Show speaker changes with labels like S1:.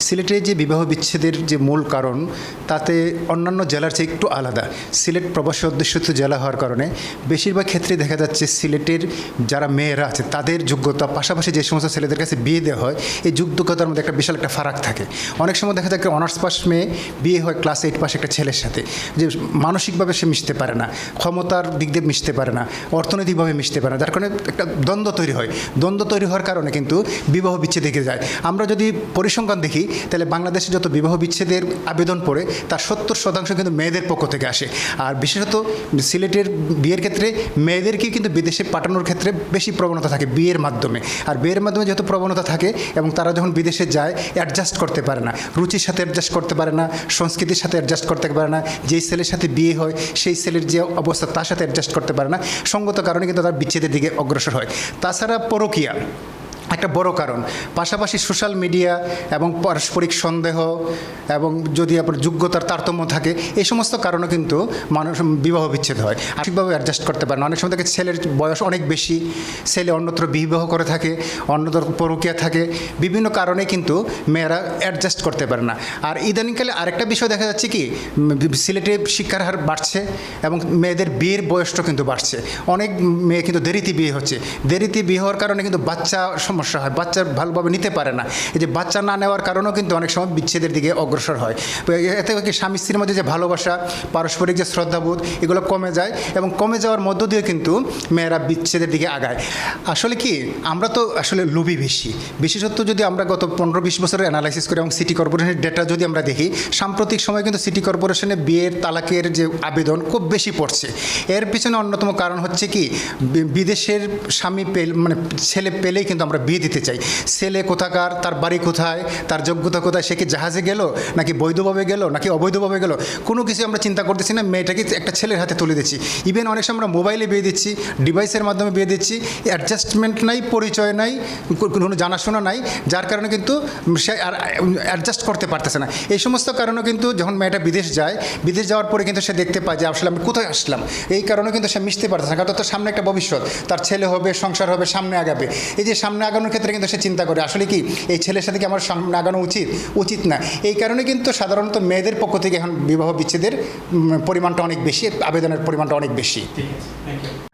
S1: সিলেটে যে বিবাহ বিচ্ছেদের যে মূল কারণ তাতে অন্যান্য জেলার চেয়ে একটু আলাদা। সিলেট প্রবাসী অধ্যুষিত জেলা হওয়ার কারণে বেশিরভাগ ক্ষেত্রে দেখা যাচ্ছে সিলেটের যারা মেয়েরা আছে তাদের যোগ্যতা পাশাপাশি যে সমস্ত ছেলেদের কাছে বিয়ে দেওয়া হয় এই যোগ্যতার মধ্যে একটা বিশাল একটা ফারাক থাকে। অনেক সময় দেখা যায় অনার্স পাস মেয়ে বিয়ে হয় ক্লাস 8 পাস একটা ছেলের সাথে, যে মানসিকভাবে সে মিশতে পারে না, ক্ষমতার দিক দিয়ে মিশতে পারে না, অর্থনৈতিকভাবে মিশতে পারে না, যার কারণে একটা দ্বন্দ্ব তৈরি হয়। দ্বন্দ্ব তৈরি হওয়ার কারণে কিন্তু বিবাহ বিচ্ছেদ দেখে যায়। আমরা যদি পরিসংখ্যান দেখি তাহলে বাংলাদেশে যত বিবাহ বিচ্ছেদের আবেদন পড়ে তার 70% কিন্তু মেয়েদের পক্ষ থেকে আসে। আর বিশেষত সিলেটের বিয়ের ক্ষেত্রে মেয়েদেরকেই কিন্তু বিদেশে পাঠানোর ক্ষেত্রে বেশি প্রবণতা থাকে বিয়ের মাধ্যমে। আর বিয়ের মাধ্যমে যেহেতু প্রবণতা থাকে এবং তারা যখন বিদেশে যায় অ্যাডজাস্ট করতে পারে না, রুচির সাথে অ্যাডজাস্ট করতে পারে না, সংস্কৃতির সাথে অ্যাডজাস্ট করতে পারে না, যেই ছেলের সাথে বিয়ে হয় সেই ছেলের যে অবস্থা তার সাথে অ্যাডজাস্ট করতে পারে না, সঙ্গত কারণে কিন্তু তার বিচ্ছেদের দিকে অগ্রসর হয়। তাছাড়া পরকীয়া একটা বড় কারণ, পাশাপাশি সোশ্যাল মিডিয়া এবং পারস্পরিক সন্দেহ এবং যদি আপনার যোগ্যতার তারতম্য থাকে এই সমস্ত কারণে কিন্তু মানুষ বিবাহ বিচ্ছেদ হয়, ঠিকভাবে অ্যাডজাস্ট করতে পারে না। অনেক সময় থাকে ছেলের বয়স অনেক বেশি, ছেলে অন্যত্র বিবাহ করে থাকে, অন্যত্র পরকীয়া থাকে, বিভিন্ন কারণে কিন্তু মেয়েরা অ্যাডজাস্ট করতে পারে না। আর ইদানিংকালে আরেকটা বিষয় দেখা যাচ্ছে কি, সিলেটে শিক্ষার হার বাড়ছে এবং মেয়েদের বিয়ের বয়সটা কিন্তু বাড়ছে। অনেক মেয়ে কিন্তু দেরিতে বিয়ে হচ্ছে, দেরিতে বিয়ে হওয়ার কারণে কিন্তু বাচ্চা সমস্যা হয়, বাচ্চা ভালোভাবে নিতে পারে না। এই যে বাচ্চা না নেওয়ার কারণেও কিন্তু অনেক সময় বিচ্ছেদের দিকে অগ্রসর হয়। এতে কি স্বামী স্ত্রীর মধ্যে যে ভালোবাসা, পারস্পরিক যে শ্রদ্ধাবোধ এগুলো কমে যায় এবং কমে যাওয়ার মধ্য দিয়ে কিন্তু মেয়েরা বিচ্ছেদের দিকে আগায়। আসলে কি আমরা তো আসলে লোভী বেশি, বিশেষত যদি আমরা গত 15-20 বছরের অ্যানালাইসিস করি এবং সিটি কর্পোরেশনের ডেটা যদি আমরা দেখি, সাম্প্রতিক সময়ে কিন্তু সিটি কর্পোরেশনে বিয়ের তালাকের যে আবেদন খুব বেশি পড়ছে। এর পিছনে অন্যতম কারণ হচ্ছে কি, বিদেশের স্বামী মানে ছেলে পেলেই কিন্তু আমরা বিয়ে দিতে চাই। ছেলে কোথাকার, তার বাড়ি কোথায়, তার যোগ্যতা কোথায়, সে কি জাহাজে গেল নাকি বৈধভাবে গেল নাকি অবৈধভাবে গেল, কোনো কিছু আমরা চিন্তা করতেছি না, মেয়েটাকে একটা ছেলের হাতে তুলে দিচ্ছি। ইভেন অনেক সময় আমরা মোবাইলে বিয়ে দিচ্ছি, ডিভাইসের মাধ্যমে বিয়ে দিচ্ছি, অ্যাডজাস্টমেন্ট নাই, পরিচয় নাই, কোনো জানাশোনা নাই, যার কারণে কিন্তু সে আর অ্যাডজাস্ট করতে পারতেছে না। এই সমস্ত কারণে কিন্তু যখন মেয়েটা বিদেশ যায়, বিদেশ যাওয়ার পরে কিন্তু সে দেখতে পায় যে আসলে আমি কোথায় আসলাম, এই কারণে কিন্তু সে মিশতে পারতেছে না। কারণ তার সামনে একটা ভবিষ্যৎ, তার ছেলে হবে, সংসার হবে, সামনে আগাবে। এই যে সামনে আগানোর ক্ষেত্রে কিন্তু সে চিন্তা করে আসলে কি এই ছেলের সাথে কি আমার সামনে আগানো উচিত না। এই কারণে কিন্তু সাধারণত মেয়েদের পক্ষ থেকে এখন বিবাহ বিচ্ছেদের পরিমাণটা অনেক বেশি, আবেদনের পরিমাণটা অনেক বেশি।
S2: ঠিক আছে, থ্যাংক ইউ।